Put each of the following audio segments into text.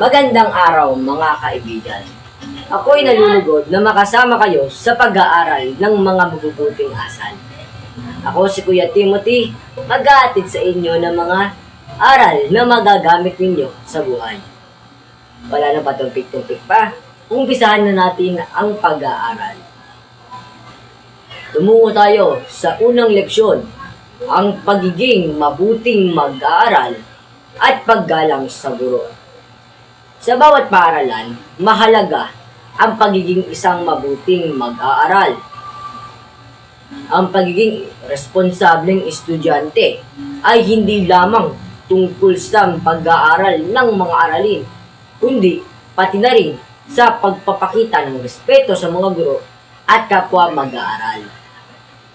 Magandang araw mga kaibigan. Ako'y nalulugod na makasama kayo sa pag-aaral ng mga mabubuting asal. Ako si Kuya Timothy, mag-aatid sa inyo ng mga aral na magagamit ninyo sa buhay. Wala na patumpik-tumpik pa, umpisahan na natin ang pag-aaral. Tumungo tayo sa unang leksyon, ang pagiging mabuting mag-aaral at paggalang sa guro. Sa bawat paaralan, mahalaga ang pagiging isang mabuting mag-aaral. Ang pagiging responsableng estudyante ay hindi lamang tungkol sa pag-aaral ng mga aralin, kundi pati na rin sa pagpapakita ng respeto sa mga guro at kapwa mag-aaral.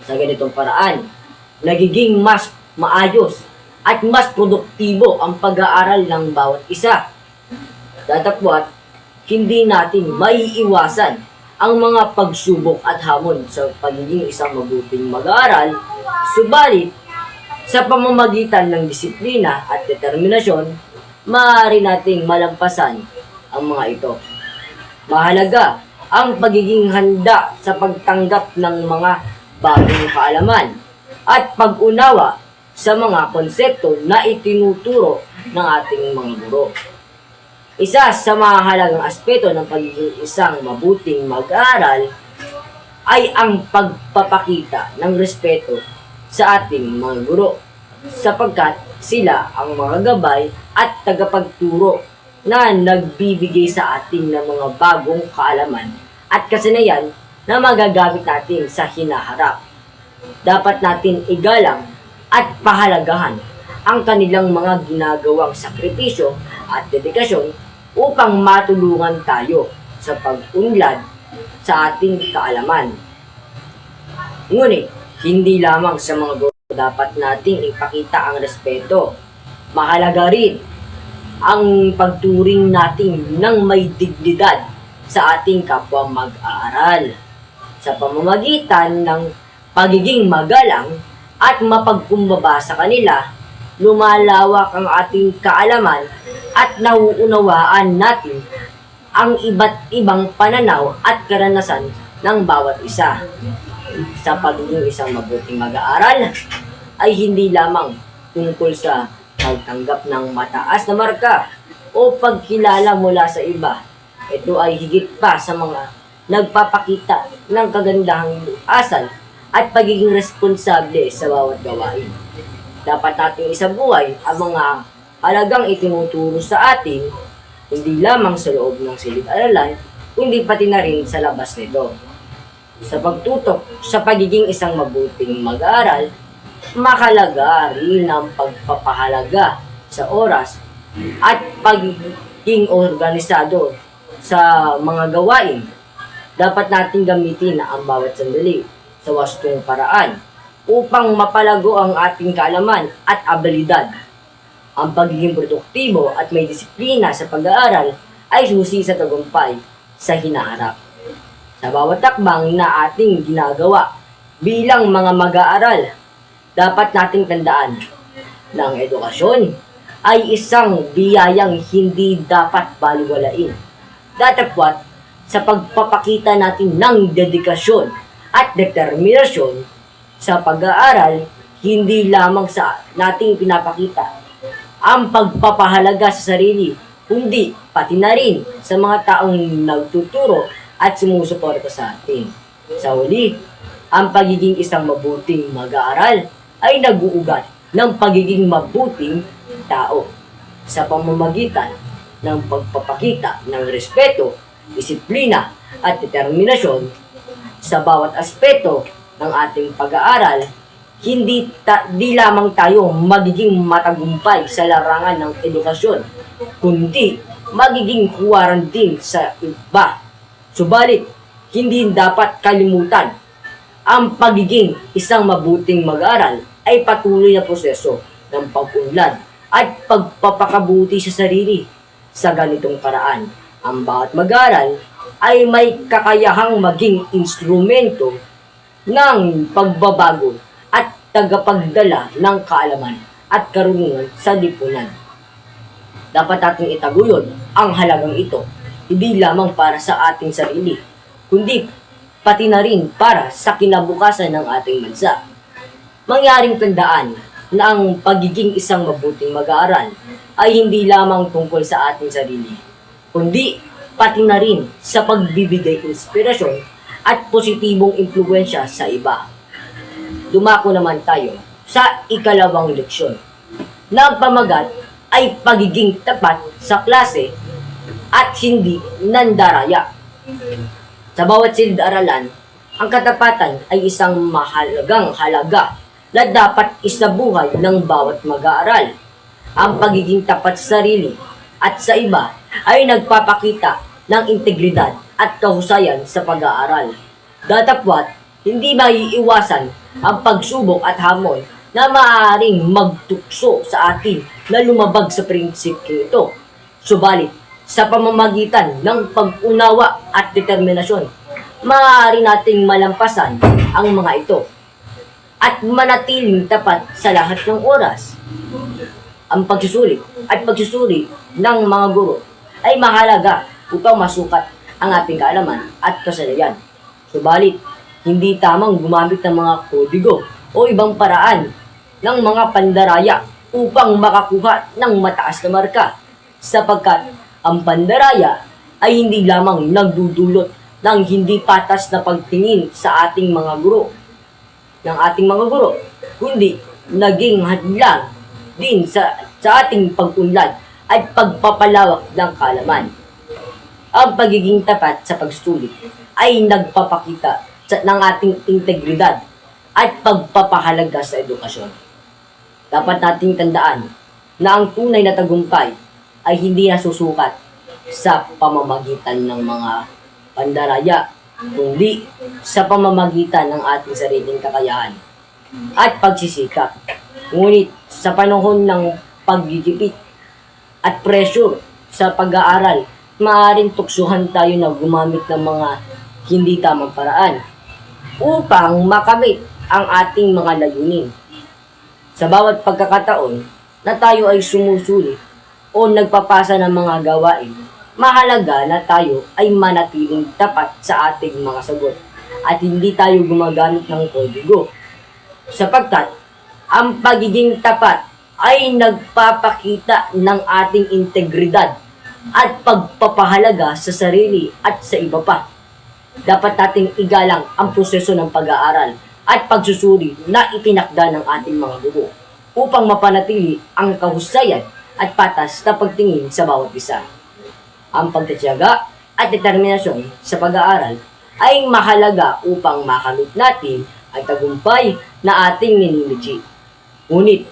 Sa ganitong paraan, nagiging mas maayos at mas produktibo ang pag-aaral ng bawat isa. Datapwat, hindi natin maiiwasan ang mga pagsubok at hamon sa pagiging isang mabuting mag-aaral, subalit sa pamamagitan ng disiplina at determinasyon, maaari nating malampasan ang mga ito. Mahalaga ang pagiging handa sa pagtanggap ng mga bagong kaalaman at pag-unawa sa mga konsepto na itinuturo ng ating mga guro. Isa sa mahalagang aspeto ng pagiging isang mabuting mag-aaral ay ang pagpapakita ng respeto sa ating mga guro, sapagkat sila ang mga gabay at tagapagturo na nagbibigay sa atin ng mga bagong kaalaman at kasanayan na magagamit natin sa hinaharap. Dapat natin igalang at pahalagahan ang kanilang mga ginagawang sakripisyo at dedikasyon upang matulungan tayo sa pag-unlad sa ating kaalaman. Ngunit, hindi lamang sa mga guro dapat nating ipakita ang respeto. Mahalaga rin ang pagturing natin ng may dignidad sa ating kapwa mag-aaral sa pamamagitan ng pagiging magalang at mapagkumbaba sa kanila. Lumalawak ang ating kaalaman at nauunawaan natin ang iba't ibang pananaw at karanasan ng bawat isa. Sa pagiging isang mabuting mag-aaral ay hindi lamang tungkol sa pagtanggap ng mataas na marka o pagkilala mula sa iba. Ito ay higit pa sa mga nagpapakita ng kagandahang asal at pagiging responsable sa bawat gawain. Dapat nating isabuhay ang mga halagang itinuturo sa atin, hindi lamang sa loob ng silid-aralan, kundi pati na rin sa labas nito. Sa pagtutok sa pagiging isang mabuting mag-aaral, mahalaga rin ang pagpapahalaga sa oras at pagiging organisado sa mga gawain. Dapat nating gamitin ang bawat sandali sa wastong paraan upang mapalago ang ating kaalaman at abilidad. Ang pagiging produktibo at may disiplina sa pag-aaral ay susi sa tagumpay sa hinaharap. Sa bawat takbang na ating ginagawa bilang mga mag-aaral, dapat nating tandaan na ang edukasyon ay isang biyayang hindi dapat baliwalain. Datapwat sa pagpapakita natin ng dedikasyon at determinasyon sa pag-aaral, hindi lamang sa nating pinapakita ang pagpapahalaga sa sarili, kundi pati na rin sa mga taong nagtuturo at sumusuporta sa atin. Sa huli, ang pagiging isang mabuting mag-aaral ay nag-uugat ng pagiging mabuting tao sa pamamagitan ng pagpapakita ng respeto, disiplina at determinasyon sa bawat aspeto ng ating pag-aaral. Di lamang tayo magiging matagumpay sa larangan ng edukasyon, kundi magiging huwaran din sa iba. Subalit, hindi dapat kalimutan ang pagiging isang mabuting mag-aaral ay patuloy na proseso ng pag-unlad at pagpapakabuti sa sarili. Sa ganitong paraan, ang bawat mag-aaral ay may kakayahang maging instrumento ng pagbabago at tagapagdala ng kaalaman at karunungan sa lipunan. Dapat nating itaguyod ang halagang ito, hindi lamang para sa ating sarili, kundi pati na rin para sa kinabukasan ng ating bansa. Mangyaring tandaan na ang pagiging isang mabuting mag-aaral ay hindi lamang tungkol sa ating sarili, kundi pati na rin sa pagbibigay inspirasyon at positibong impluwensya sa iba. Dumako naman tayo sa ikalawang leksyon na ang pamagat ay pagiging tapat sa klase at hindi nandaraya. Sa bawat silid-aralan, ang katapatan ay isang mahalagang halaga na dapat isabuhay ng bawat mag-aaral. Ang pagiging tapat sa sarili at sa iba ay nagpapakita ng integridad at kahusayan sa pag-aaral. Datapwat, hindi maiiwasan ang pagsubok at hamon na maaaring magtukso sa atin na lumabag sa prinsipyo ito. Subalit, sa pamamagitan ng pag-unawa at determinasyon, maaari nating malampasan ang mga ito at manatiling tapat sa lahat ng oras. Ang pagsusuri at pagsusuri ng mga guro ay mahalaga upang masukat ang ating kaalaman at kasanayan. Subalit, hindi tamang gumamit ng mga kodigo o ibang paraan ng mga pandaraya upang makakuha ng mataas na marka, sapagkat ang pandaraya ay hindi lamang nagdudulot ng hindi patas na pagtingin sa ating mga guro, kundi naging hadlang din sa ating pag-unlad at pagpapalawak ng kaalaman. Ang pagiging tapat sa pagsusulit ay nagpapakita ng ating integridad at pagpapahalaga sa edukasyon. Dapat nating tandaan na ang tunay na tagumpay ay hindi nasusukat sa pamamagitan ng mga pandaraya, kundi sa pamamagitan ng ating sariling kakayahan at pagsisikap. Ngunit sa panahon ng paggigipit at pressure sa pag-aaral, maaaring tuksuhan tayo na gumamit ng mga hindi tamang paraan upang makamit ang ating mga layunin. Sa bawat pagkakataon na tayo ay sumusuli o nagpapasa ng mga gawain, mahalaga na tayo ay manatiling tapat sa ating mga sagot at hindi tayo gumagamit ng kodigo. Sapagkat ang pagiging tapat ay nagpapakita ng ating integridad at pagpapahalaga sa sarili at sa iba pa. Dapat nating igalang ang proseso ng pag-aaral at pagsusuri na itinakda ng ating mga guro upang mapanatili ang kahusayan at patas na pagtingin sa bawat isa. Ang pagtitiyaga at determinasyon sa pag-aaral ay mahalaga upang makamit natin ang tagumpay na ating minimithi. Ngunit,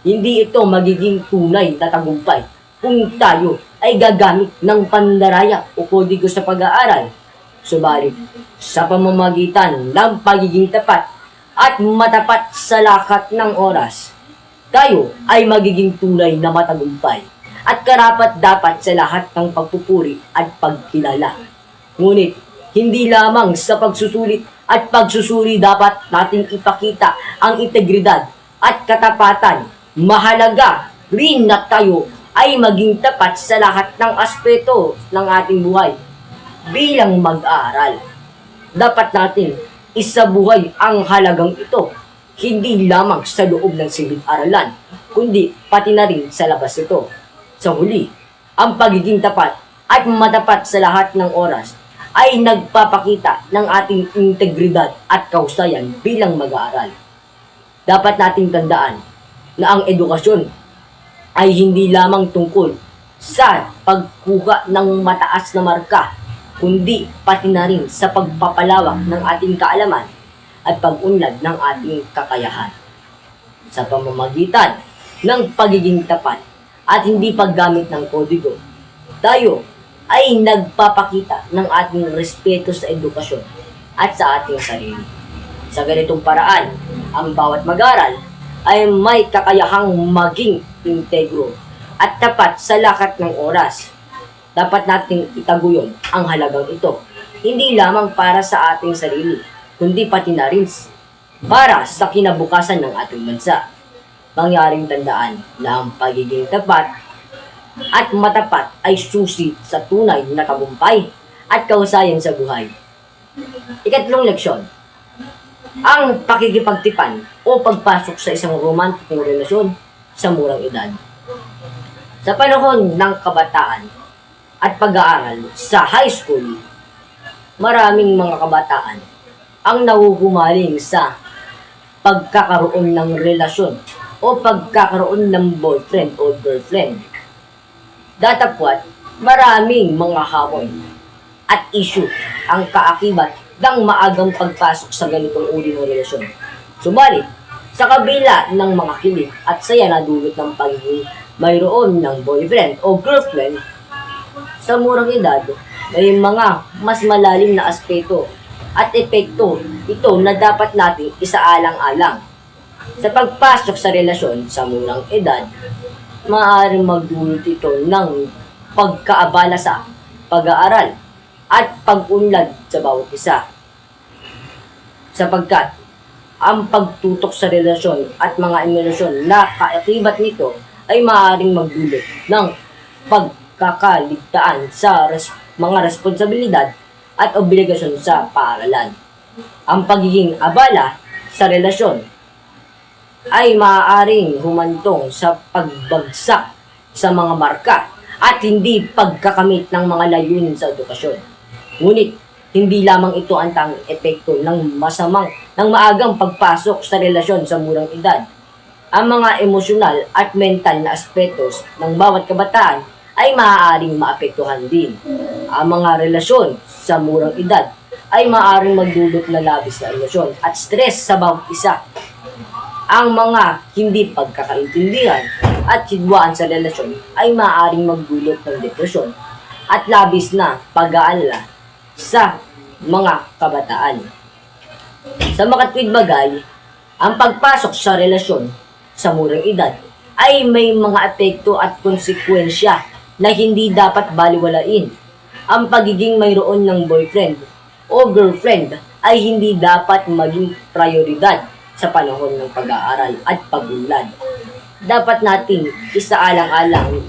hindi ito magiging tunay na tagumpay kung tayo ay gagamit ng pandaraya o kodigo sa pag-aaral. Subalit, sa pamamagitan ng pagiging tapat at matapat sa lakat ng oras, tayo ay magiging tunay na matagumpay at karapat-dapat sa lahat ng pagpupuri at pagkilala. Ngunit, hindi lamang sa pagsusulit at pagsusuri dapat nating ipakita ang integridad at katapatan. Mahalaga rin na tayo ay maging tapat sa lahat ng aspeto ng ating buhay. Bilang mag-aaral, dapat natin isabuhay ang halagang ito, hindi lamang sa loob ng silid-aralan, kundi pati na rin sa labas nito. Sa huli, ang pagiging tapat at matapat sa lahat ng oras ay nagpapakita ng ating integridad at kahusayan bilang mag-aaral. Dapat nating tandaan na ang edukasyon ay hindi lamang tungkol sa pagkuha ng mataas na marka, kundi pati na rin sa pagpapalawak ng ating kaalaman at pag-unlad ng ating kakayahan. Sa pamamagitan ng pagiging tapat at hindi paggamit ng kodigo, tayo ay nagpapakita ng ating respeto sa edukasyon at sa ating sarili. Sa ganitong paraan, ang bawat mag-aral ay may kakayahang maging integro at tapat sa lakat ng oras. Dapat nating itaguyod ang halagang ito, hindi lamang para sa ating sarili, kundi pati na rin para sa kinabukasan ng ating bansa. mangyaring tandaan na ang pagiging tapat at matapat ay susi sa tunay na tagumpay at kahusayan sa buhay. Ikatlong leksyon, ang pakikipagtipan o pagpasok sa isang romantikong relasyon sa murang edad. Sa panahon ng kabataan at pag-aaral sa high school, maraming mga kabataan ang nahuhumaling sa pagkakaroon ng relasyon o pagkakaroon ng boyfriend o girlfriend. Datapwat, maraming mga hamon at issue ang kaakibat ng maagang pagpasok sa ganitong uri ng relasyon. Subalit, sa kabila ng mga kilig at saya na dulot ng pagiging mayroon ng boyfriend o girlfriend sa murang edad, may mga mas malalim na aspeto at epekto ito na dapat nating isaalang-alang. Sa pagpasok sa relasyon sa murang edad, maaaring magdulot ito ng pagkaabala sa pag-aaral at pag-unlad sa bawat isa. Sapagkat ang pagtutok sa relasyon at mga emosyon na kaakibat nito ay maaaring magdulot ng pagkakaligtaan sa mga responsibilidad at obligasyon sa paaralan. Ang pagiging abala sa relasyon ay maaaring humantong sa pagbagsak sa mga marka at hindi pagkakamit ng mga layunin sa edukasyon. Ngunit, hindi lamang ito ang tanging epekto ng maagang pagpasok sa relasyon sa murang edad. Ang mga emosyonal at mental na aspetos ng bawat kabataan ay maaaring maapektuhan din. Ang mga relasyon sa murang edad ay maaaring magdulot na labis na emosyon at stress sa bawat isa. Ang mga hindi pagkakaintindihan at hidwaan sa relasyon ay maaaring magdulot ng depresyon at labis na pag-aalala sa mga kabataan. Sa makatwid bagay, ang pagpasok sa relasyon sa murang edad ay may mga epekto at konsekwensya na hindi dapat baliwalain. Ang pagiging mayroon ng boyfriend o girlfriend ay hindi dapat maging prioridad sa panahon ng pag-aaral at pag-unlad. Dapat nating isaalang-alang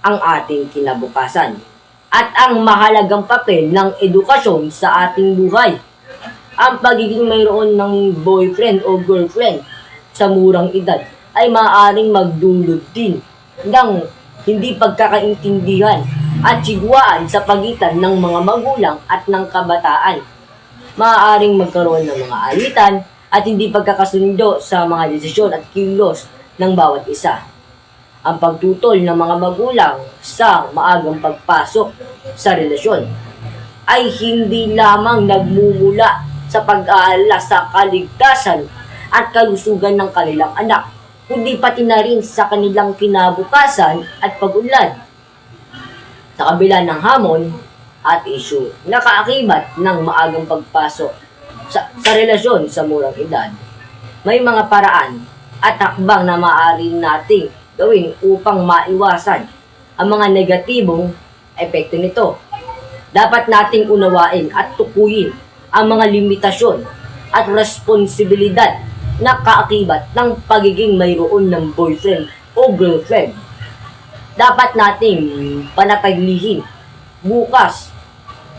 ang ating kinabukasan at ang mahalagang papel ng edukasyon sa ating buhay. Ang pagiging mayroon ng boyfriend o girlfriend sa murang edad ay maaaring magdulot din ng hindi pagkakaintindihan at sigwaan sa pagitan ng mga magulang at ng kabataan. Maaaring magkaroon ng mga alitan at hindi pagkakasundo sa mga desisyon at kilos ng bawat isa. Ang pagtutol ng mga magulang sa maagang pagpasok sa relasyon ay hindi lamang nagmumula sa pag-aalala sa kaligtasan at kalusugan ng kanilang anak, kundi pati na rin sa kanilang kinabukasan at pag-unlad. Sa kabila ng hamon at issue na kaakibat ng maagang pagpasok sa relasyon sa murang edad, may mga paraan at hakbang na maaari nating gawin upang maiwasan ang mga negatibong epekto nito. Dapat nating unawain at tukuyin ang mga limitasyon at responsibilidad na kaakibat ng pagiging mayroon ng boyfriend o girlfriend. Dapat nating panatilihin bukas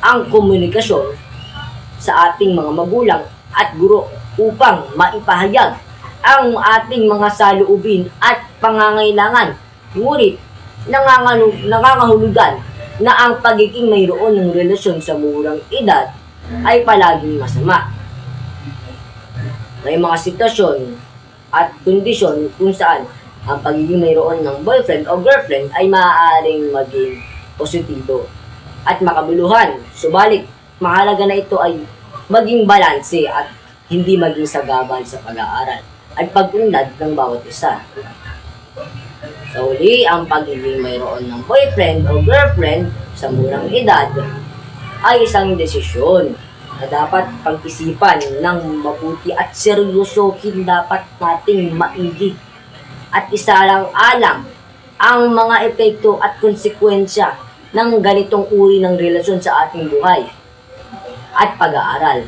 ang komunikasyon sa ating mga magulang at guro upang maipahayag ang ating mga saloobin at pangangailangan. Ngunit nangangahulugan na ang pagiging mayroon ng relasyon sa murang edad ay palaging masama. May mga sitwasyon at kondisyon kung saan ang pagiging mayroon ng boyfriend o girlfriend ay maaaring maging positibo at makabuluhan. Subalit, mahalaga na ito ay maging balanse at hindi maging sagabal sa pag-aaral at pag-unlad ng bawat isa. Sa huli, ang pagiging mayroon ng boyfriend o girlfriend sa murang edad ay isang desisyon na dapat pag-isipan ng mabuti at seryosohin. Dapat nating maigi at isalang-alang ang mga epekto at konsekwensya ng ganitong uri ng relasyon sa ating buhay at pag-aaral.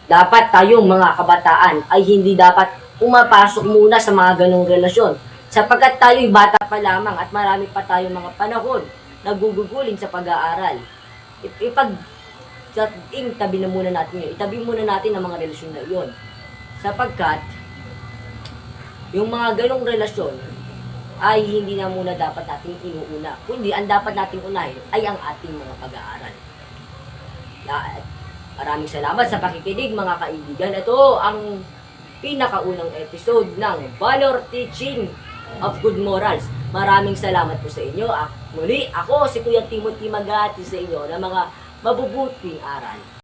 Dapat tayong mga kabataan ay hindi dapat pumapasok muna sa mga ganong relasyon. Sapagkat tayo'y bata pa lamang at marami pa tayong mga panahon na gugugulin sa pag-aaral. Tabi na muna natin yun. Itabi muna natin ang mga relasyon na yun. Sapagkat, yung mga ganong relasyon ay hindi na muna dapat nating inuuna. Kundi, ang dapat nating unahin ay ang ating mga pag-aaral. Maraming salamat sa pakikinig mga kaibigan. Ito ang pinakaunang episode ng Valor Teaching of Good Morals. Maraming salamat po sa inyo. Muli, ako si Kuya Timothy Magati sa inyo ng mga mabubuting aral.